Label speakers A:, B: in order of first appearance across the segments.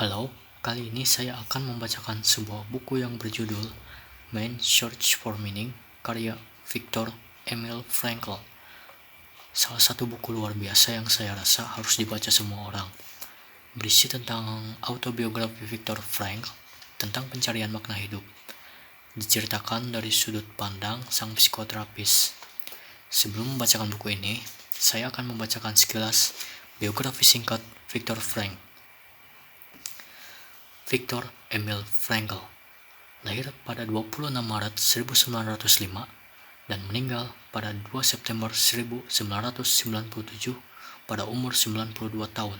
A: Halo, kali ini saya akan membacakan sebuah buku yang berjudul Man's Search for Meaning, karya Viktor Emil Frankl. Salah satu buku luar biasa yang saya rasa harus dibaca semua orang. Berisi tentang autobiografi Viktor Frankl tentang pencarian makna hidup. Diceritakan dari sudut pandang sang psikoterapis. Sebelum membacakan buku ini, saya akan membacakan sekilas biografi singkat Viktor Frankl. Viktor Emil Frankl lahir pada 26 Maret 1905 dan meninggal pada 2 September 1997 pada umur 92 tahun.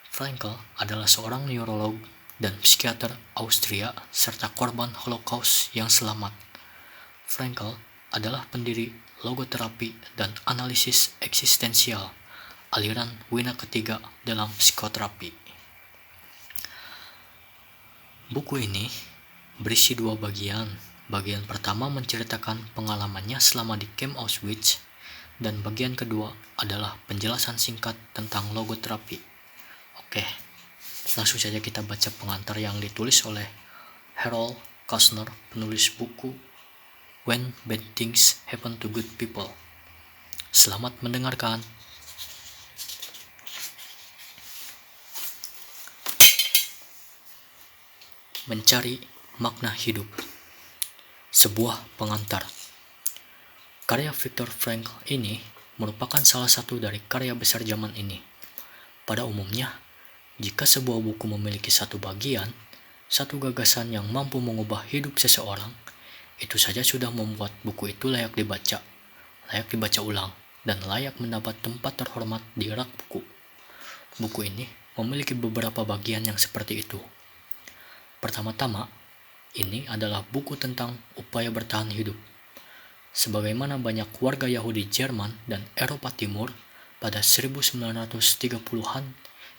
A: Frankl adalah seorang neurolog dan psikiater Austria serta korban Holocaust yang selamat. Frankl adalah pendiri logoterapi dan analisis eksistensial, aliran wina ketiga dalam psikoterapi. Buku ini berisi dua bagian. Bagian pertama menceritakan pengalamannya selama di kamp Auschwitz, dan bagian kedua adalah penjelasan singkat tentang logoterapi. Oke, langsung saja kita baca pengantar yang ditulis oleh Harold Kushner, penulis buku When Bad Things Happen to Good People. Selamat mendengarkan. Mencari makna hidup. Sebuah pengantar. Karya Viktor Frankl ini merupakan salah satu dari karya besar zaman ini. Pada umumnya, jika sebuah buku memiliki satu bagian, satu gagasan yang mampu mengubah hidup seseorang, itu saja sudah membuat buku itu layak dibaca ulang, dan layak mendapat tempat terhormat di rak buku. Buku ini memiliki beberapa bagian yang seperti itu. Pertama-tama, ini adalah buku tentang upaya bertahan hidup. Sebagaimana banyak warga Yahudi Jerman dan Eropa Timur pada 1930-an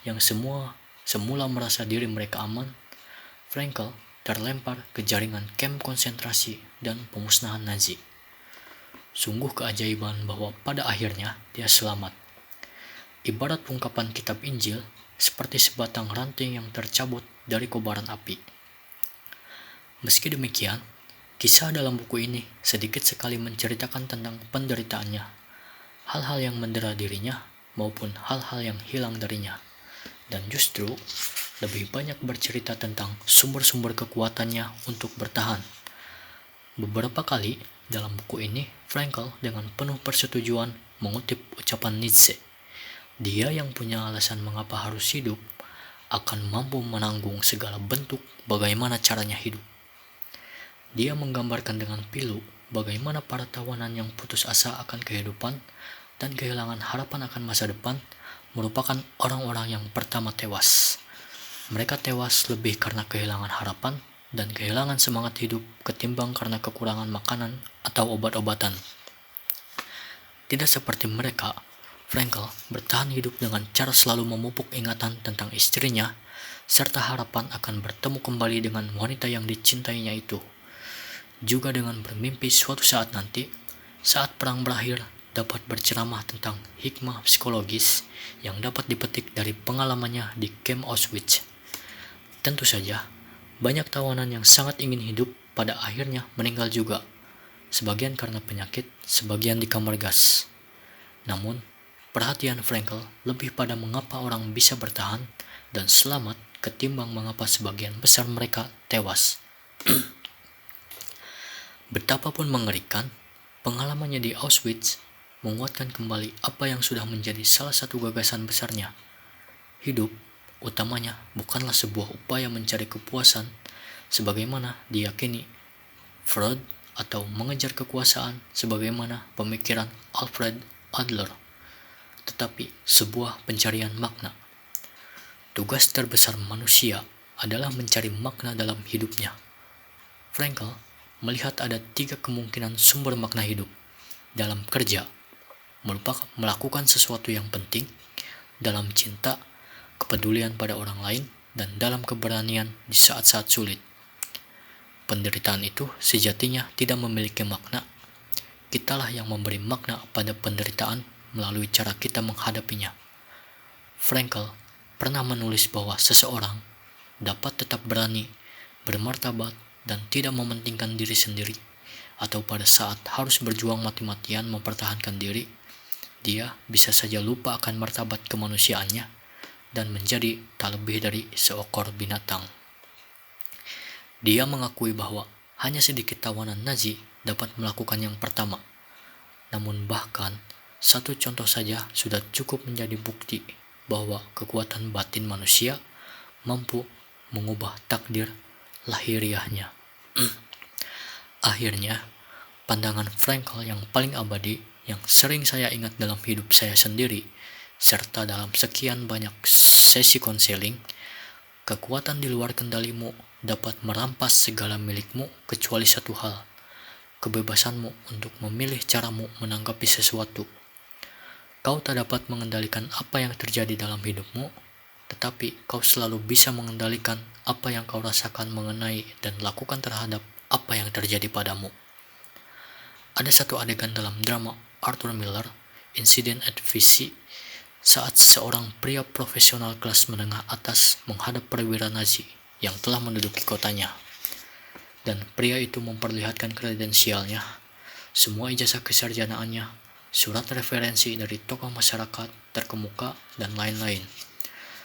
A: yang semula merasa diri mereka aman, Frankl terlempar ke jaringan kamp konsentrasi dan pemusnahan Nazi. Sungguh keajaiban bahwa pada akhirnya dia selamat. Ibarat ungkapan kitab Injil seperti sebatang ranting yang tercabut dari kobaran api. Meski demikian, kisah dalam buku ini sedikit sekali menceritakan tentang penderitaannya, hal-hal yang mendera dirinya maupun hal-hal yang hilang darinya, dan justru lebih banyak bercerita tentang sumber-sumber kekuatannya untuk bertahan. Beberapa kali dalam buku ini, Frankl dengan penuh persetujuan mengutip ucapan Nietzsche. Dia yang punya alasan mengapa harus hidup akan mampu menanggung segala bentuk bagaimana caranya hidup. Dia menggambarkan dengan pilu bagaimana para tawanan yang putus asa akan kehidupan dan kehilangan harapan akan masa depan merupakan orang-orang yang pertama tewas. Mereka tewas lebih karena kehilangan harapan dan kehilangan semangat hidup ketimbang karena kekurangan makanan atau obat-obatan. Tidak seperti mereka, Frankl bertahan hidup dengan cara selalu memupuk ingatan tentang istrinya serta harapan akan bertemu kembali dengan wanita yang dicintainya itu. Juga dengan bermimpi suatu saat nanti, saat perang berakhir, dapat berceramah tentang hikmah psikologis yang dapat dipetik dari pengalamannya di kamp Auschwitz. Tentu saja, banyak tawanan yang sangat ingin hidup pada akhirnya meninggal juga, sebagian karena penyakit, sebagian di kamar gas. Namun, perhatian Frankl lebih pada mengapa orang bisa bertahan dan selamat ketimbang mengapa sebagian besar mereka tewas. Betapapun mengerikan, pengalamannya di Auschwitz menguatkan kembali apa yang sudah menjadi salah satu gagasan besarnya. Hidup, utamanya, bukanlah sebuah upaya mencari kepuasan, sebagaimana diyakini Freud, atau mengejar kekuasaan sebagaimana pemikiran Alfred Adler, tetapi sebuah pencarian makna. Tugas terbesar manusia adalah mencari makna dalam hidupnya. Frankl melihat ada 3 kemungkinan sumber makna hidup. Dalam kerja, melakukan sesuatu yang penting, dalam cinta, kepedulian pada orang lain, dan dalam keberanian di saat-saat sulit. Penderitaan itu sejatinya tidak memiliki makna. Kitalah yang memberi makna pada penderitaan melalui cara kita menghadapinya. Frankl pernah menulis bahwa seseorang dapat tetap berani, bermartabat, dan tidak mementingkan diri sendiri, atau pada saat harus berjuang mati-matian mempertahankan diri, dia bisa saja lupa akan martabat kemanusiaannya dan menjadi tak lebih dari seekor binatang. Dia mengakui bahwa hanya sedikit tawanan Nazi dapat melakukan yang pertama. Namun bahkan satu contoh saja sudah cukup menjadi bukti bahwa kekuatan batin manusia mampu mengubah takdir lahiriahnya. Akhirnya, pandangan Frankl yang paling abadi yang sering saya ingat dalam hidup saya sendiri, serta dalam sekian banyak sesi konseling, kekuatan di luar kendalimu dapat merampas segala milikmu kecuali satu hal, kebebasanmu untuk memilih caramu menanggapi sesuatu. Kau tak dapat mengendalikan apa yang terjadi dalam hidupmu, tetapi kau selalu bisa mengendalikan apa yang kau rasakan mengenai dan lakukan terhadap apa yang terjadi padamu. Ada satu adegan dalam drama Arthur Miller, Incident at VC, saat seorang pria profesional kelas menengah atas menghadap perwira Nazi yang telah menduduki kotanya. Dan pria itu memperlihatkan kredensialnya, semua ijazah kesarjanaannya, surat referensi dari tokoh masyarakat terkemuka, dan lain-lain.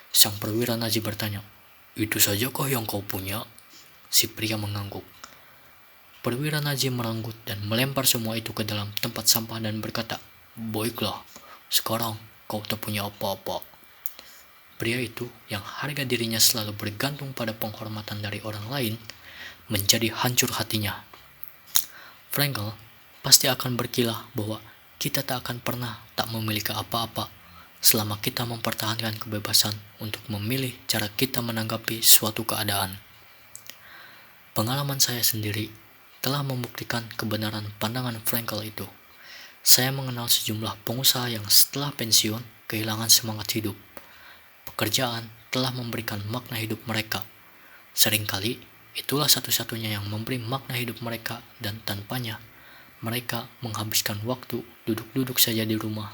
A: Sang perwira Nazi bertanya, "Itu sajakah yang kau punya?" Si pria mengangguk. Perwira Nazi meranggut dan melempar semua itu ke dalam tempat sampah dan berkata, "Baiklah, sekarang kau tak punya apa-apa." Pria itu yang harga dirinya selalu bergantung pada penghormatan dari orang lain menjadi hancur hatinya. Frankl pasti akan berkilah bahwa kita tak akan pernah tak memiliki apa-apa selama kita mempertahankan kebebasan untuk memilih cara kita menanggapi suatu keadaan. Pengalaman saya sendiri telah membuktikan kebenaran pandangan Frankl itu. Saya mengenal sejumlah pengusaha yang setelah pensiun kehilangan semangat hidup. Pekerjaan telah memberikan makna hidup mereka. Seringkali itulah satu-satunya yang memberi makna hidup mereka, dan tanpanya mereka menghabiskan waktu duduk-duduk saja di rumah,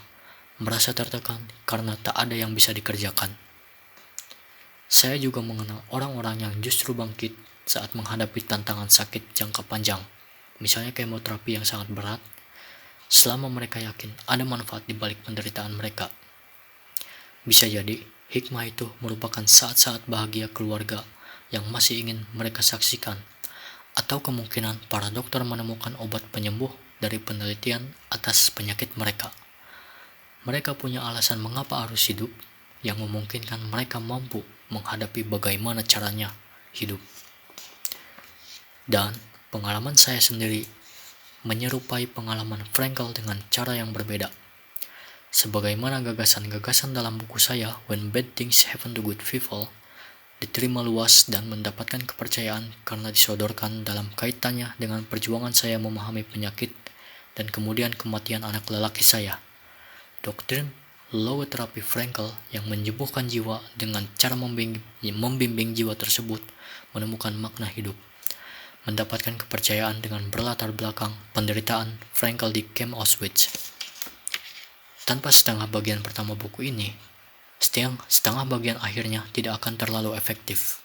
A: merasa tertekan karena tak ada yang bisa dikerjakan. Saya juga mengenal orang-orang yang justru bangkit saat menghadapi tantangan sakit jangka panjang, misalnya kemoterapi yang sangat berat, selama mereka yakin ada manfaat di balik penderitaan mereka. Bisa jadi hikmah itu merupakan saat-saat bahagia keluarga yang masih ingin mereka saksikan, atau kemungkinan para dokter menemukan obat penyembuh dari penelitian atas penyakit mereka. Mereka punya alasan mengapa harus hidup yang memungkinkan mereka mampu menghadapi bagaimana caranya hidup. Dan pengalaman saya sendiri menyerupai pengalaman Frankl dengan cara yang berbeda. Sebagaimana gagasan-gagasan dalam buku saya When Bad Things Happen to Good People diterima luas dan mendapatkan kepercayaan karena disodorkan dalam kaitannya dengan perjuangan saya memahami penyakit dan kemudian kematian anak lelaki saya. Doktrin logoterapi Frankl yang menyembuhkan jiwa dengan cara membimbing jiwa tersebut menemukan makna hidup, mendapatkan kepercayaan dengan berlatar belakang penderitaan Frankl di Camp Auschwitz. Tanpa setengah bagian pertama buku ini, setengah bagian akhirnya tidak akan terlalu efektif.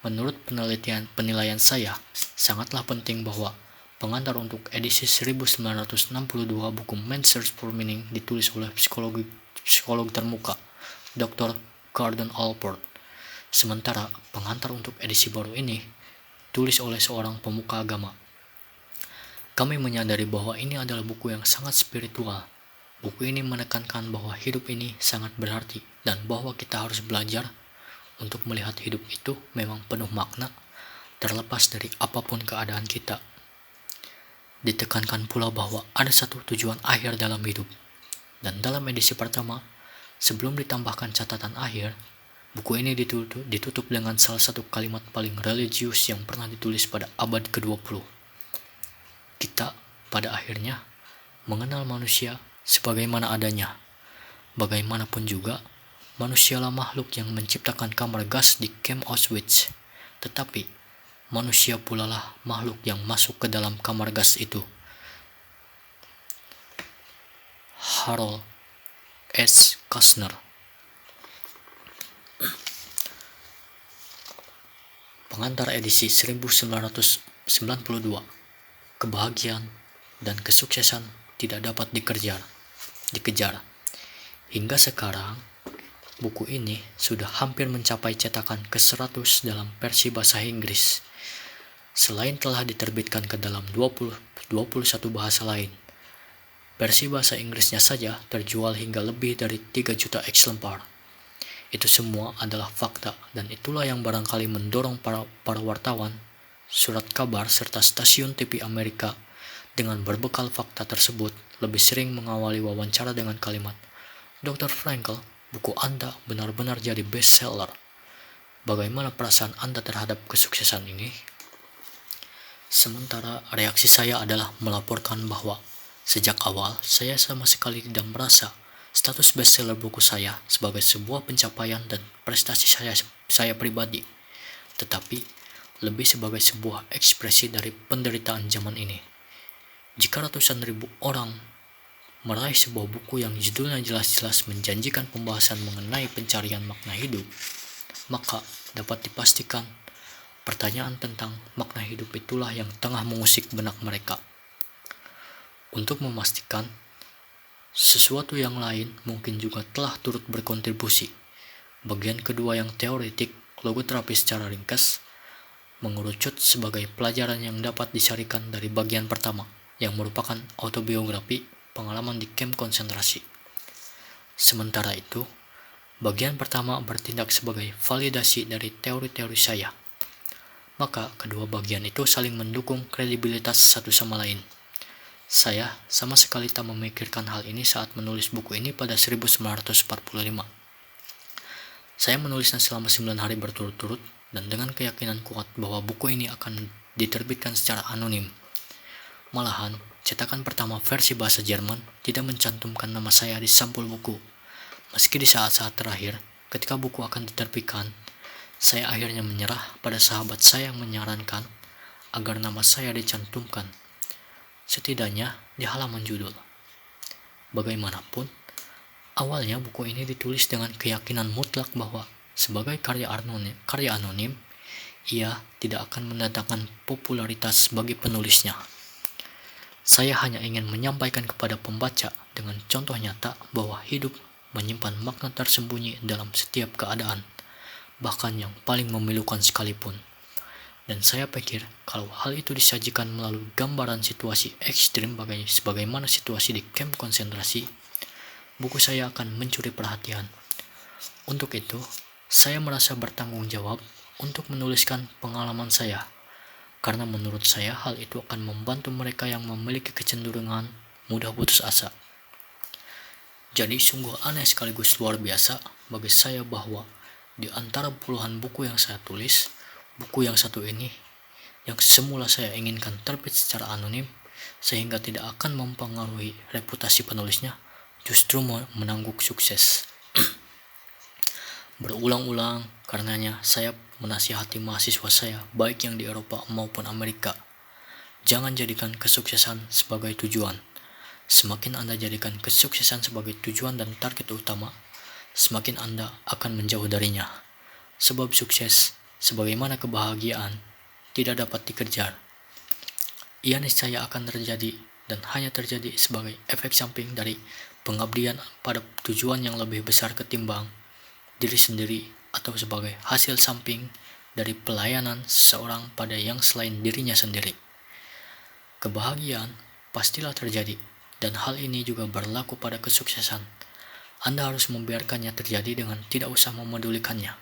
A: Menurut penilaian saya, sangatlah penting bahwa pengantar untuk edisi 1962 buku Man's Search for Meaning ditulis oleh psikolog termuka, Dr. Gordon Allport. Sementara pengantar untuk edisi baru ini ditulis oleh seorang pemuka agama. Kami menyadari bahwa ini adalah buku yang sangat spiritual. Buku ini menekankan bahwa hidup ini sangat berarti dan bahwa kita harus belajar untuk melihat hidup itu memang penuh makna, terlepas dari apapun keadaan kita. Ditekankan pula bahwa ada satu tujuan akhir dalam hidup. Dan dalam edisi pertama, sebelum ditambahkan catatan akhir, buku ini ditutup dengan salah satu kalimat paling religius yang pernah ditulis pada abad ke-20. Kita, pada akhirnya, mengenal manusia sebagaimana adanya. Bagaimanapun juga, manusialah makhluk yang menciptakan kamar gas di Camp Auschwitz, tetapi manusia pula lah makhluk yang masuk ke dalam kamar gas itu. Harold S. Kushner. Pengantar edisi 1992. Kebahagiaan dan kesuksesan tidak dapat dikejar. Hingga sekarang, buku ini sudah hampir mencapai cetakan ke-100 dalam versi bahasa Inggris. Selain telah diterbitkan ke dalam 21 bahasa lain, versi bahasa Inggrisnya saja terjual hingga lebih dari 3 juta eksemplar. Itu semua adalah fakta, dan itulah yang barangkali mendorong para wartawan, surat kabar, serta stasiun TV Amerika dengan berbekal fakta tersebut lebih sering mengawali wawancara dengan kalimat, "Dr. Frankl, buku Anda benar-benar jadi bestseller. Bagaimana perasaan Anda terhadap kesuksesan ini?" Sementara reaksi saya adalah melaporkan bahwa sejak awal saya sama sekali tidak merasa status bestseller buku saya sebagai sebuah pencapaian dan prestasi saya pribadi, tetapi lebih sebagai sebuah ekspresi dari penderitaan zaman ini. Jika ratusan ribu orang meraih sebuah buku yang judulnya jelas-jelas menjanjikan pembahasan mengenai pencarian makna hidup, maka dapat dipastikan pertanyaan tentang makna hidup itulah yang tengah mengusik benak mereka. Untuk memastikan sesuatu yang lain mungkin juga telah turut berkontribusi. Bagian kedua yang teoretik logoterapi secara ringkas mengerucut sebagai pelajaran yang dapat disarikan dari bagian pertama yang merupakan autobiografi pengalaman di kamp konsentrasi. Sementara itu, bagian pertama bertindak sebagai validasi dari teori-teori saya. Maka kedua bagian itu saling mendukung kredibilitas satu sama lain. Saya sama sekali tak memikirkan hal ini saat menulis buku ini pada 1945. Saya menulisnya selama 9 hari berturut-turut dan dengan keyakinan kuat bahwa buku ini akan diterbitkan secara anonim. Malahan, cetakan pertama versi bahasa Jerman tidak mencantumkan nama saya di sampul buku. Meski di saat-saat terakhir, ketika buku akan diterbitkan, saya akhirnya menyerah pada sahabat saya yang menyarankan agar nama saya dicantumkan, setidaknya di halaman judul. Bagaimanapun, awalnya buku ini ditulis dengan keyakinan mutlak bahwa sebagai karya anonim, ia tidak akan mendatangkan popularitas bagi penulisnya. Saya hanya ingin menyampaikan kepada pembaca dengan contoh nyata bahwa hidup menyimpan makna tersembunyi dalam setiap keadaan, bahkan yang paling memilukan sekalipun. Dan saya pikir kalau hal itu disajikan melalui gambaran situasi ekstrim sebagaimana situasi di kamp konsentrasi, buku saya akan mencuri perhatian. Untuk itu, saya merasa bertanggung jawab untuk menuliskan pengalaman saya, karena menurut saya hal itu akan membantu mereka yang memiliki kecenderungan mudah putus asa. Jadi sungguh aneh sekaligus luar biasa bagi saya bahwa di antara puluhan buku yang saya tulis, buku yang satu ini, yang semula saya inginkan terbit secara anonim sehingga tidak akan mempengaruhi reputasi penulisnya, justru menangguk sukses. Berulang-ulang karenanya saya menasihati mahasiswa saya, baik yang di Eropa maupun Amerika, jangan jadikan kesuksesan sebagai tujuan. Semakin Anda jadikan kesuksesan sebagai tujuan dan target utama, semakin Anda akan menjauh darinya. Sebab sukses, sebagaimana kebahagiaan, tidak dapat dikejar. Ia niscaya akan terjadi dan hanya terjadi sebagai efek samping dari pengabdian pada tujuan yang lebih besar ketimbang diri sendiri, atau sebagai hasil samping dari pelayanan seseorang pada yang selain dirinya sendiri. Kebahagiaan pastilah terjadi, dan hal ini juga berlaku pada kesuksesan. Anda harus membiarkannya terjadi dengan tidak usah memedulikannya.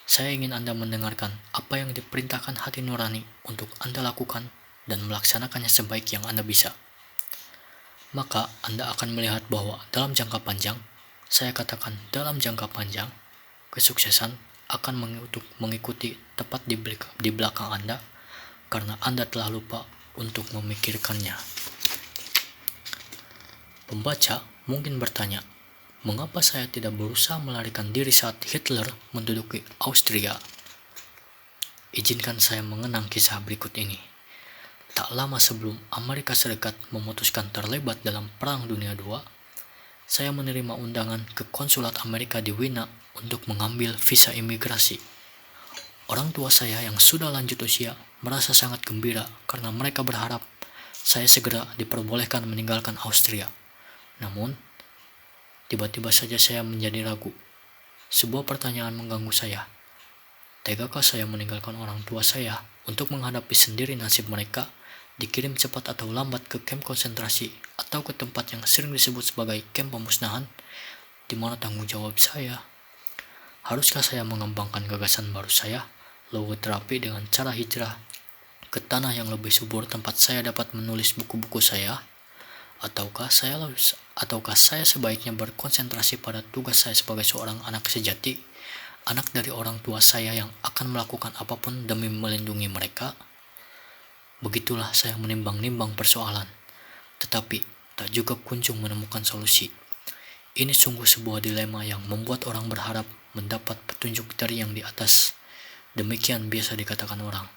A: Saya ingin Anda mendengarkan apa yang diperintahkan hati nurani untuk Anda lakukan dan melaksanakannya sebaik yang Anda bisa. Maka Anda akan melihat bahwa dalam jangka panjang, saya katakan dalam jangka panjang, kesuksesan akan mengikuti tepat di belakang Anda karena Anda telah lupa untuk memikirkannya. Pembaca mungkin bertanya, mengapa saya tidak berusaha melarikan diri saat Hitler menduduki Austria? Izinkan saya mengenang kisah berikut ini. Tak lama sebelum Amerika Serikat memutuskan terlibat dalam Perang Dunia II, saya menerima undangan ke konsulat Amerika di Wina untuk mengambil visa imigrasi. Orang tua saya yang sudah lanjut usia merasa sangat gembira karena mereka berharap saya segera diperbolehkan meninggalkan Austria. Namun, tiba-tiba saja saya menjadi ragu. Sebuah pertanyaan mengganggu saya. Tegakah saya meninggalkan orang tua saya untuk menghadapi sendiri nasib mereka, dikirim cepat atau lambat ke kamp konsentrasi atau ke tempat yang sering disebut sebagai kamp pemusnahan? Di mana tanggung jawab saya? Haruskah saya mengembangkan gagasan baru saya, logoterapi dengan cara hijrah ke tanah yang lebih subur tempat saya dapat menulis buku-buku saya? Ataukah saya sebaiknya berkonsentrasi pada tugas saya sebagai seorang anak sejati, anak dari orang tua saya yang akan melakukan apapun demi melindungi mereka? Begitulah saya menimbang-nimbang persoalan, tetapi tak juga kunjung menemukan solusi. Ini sungguh sebuah dilema yang membuat orang berharap mendapat petunjuk dari yang di atas. Demikian biasa dikatakan orang.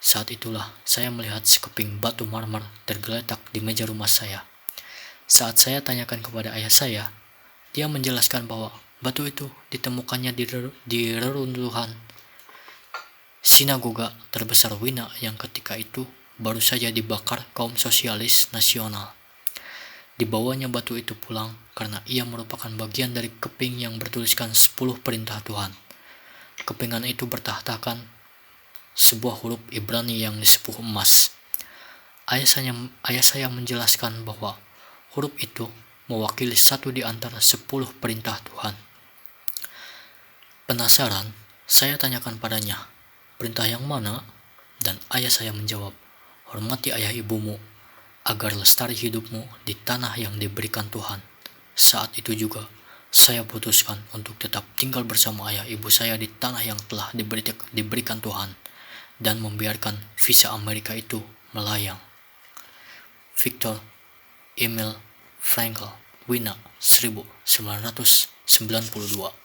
A: Saat itulah saya melihat sekeping batu marmer tergeletak di meja rumah saya. Saat saya tanyakan kepada ayah saya, dia menjelaskan bahwa batu itu ditemukannya di reruntuhan sinagoga terbesar Wina yang ketika itu baru saja dibakar kaum sosialis nasional. Dibawanya batu itu pulang karena ia merupakan bagian dari keping yang bertuliskan 10 perintah Tuhan. Kepingan itu bertahtakan sebuah huruf Ibrani yang disepuh emas. Ayah saya menjelaskan bahwa huruf itu mewakili satu di antara 10 perintah Tuhan. Penasaran, saya tanyakan padanya, perintah yang mana? Dan ayah saya menjawab, hormati ayah ibumu, agar lestari hidupmu di tanah yang diberikan Tuhan. Saat itu juga, saya putuskan untuk tetap tinggal bersama ayah ibu saya di tanah yang telah diberikan Tuhan, dan membiarkan visa Amerika itu melayang. Viktor Emil Frankl, Wina, 1992.